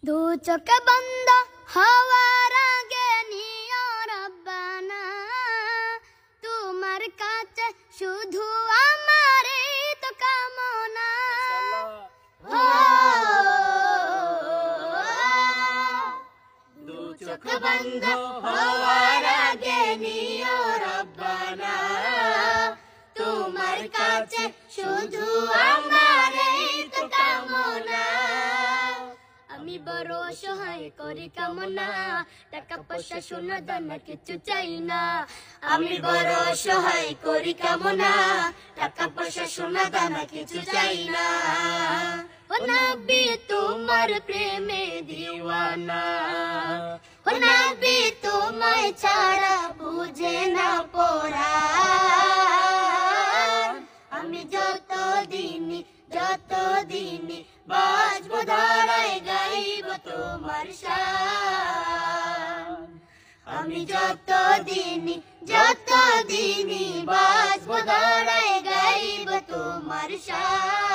দু চোখ বন্ধ হওয়ার আগে নিও রব্বানা, তোমার কাছে শুধু আমারই তো কামনা। দু চোখ বন্ধ হওয়ার আগে নিও রব্বানা, তোমার কাছে শুধু আমারই তো কামনা। আমি বড় অসহায় করি কামনা, টাকা পয়সা সোনা দানা কিছু চাই না। আমি বড় অসহায় করি কামনা, টাকা পয়সা সোনা দানা কিছু চাই না। ও নবী তোমার প্রেমে দিওয়ানা, ও নবী তোমায় ছাড়া বুঝে না পরাণ। আমি যতদিনই বাঁচবো ধরায় গাইব তোমার শান। আমি যতদিনই বাঁচবো ধরায় গাইব তোমার শান।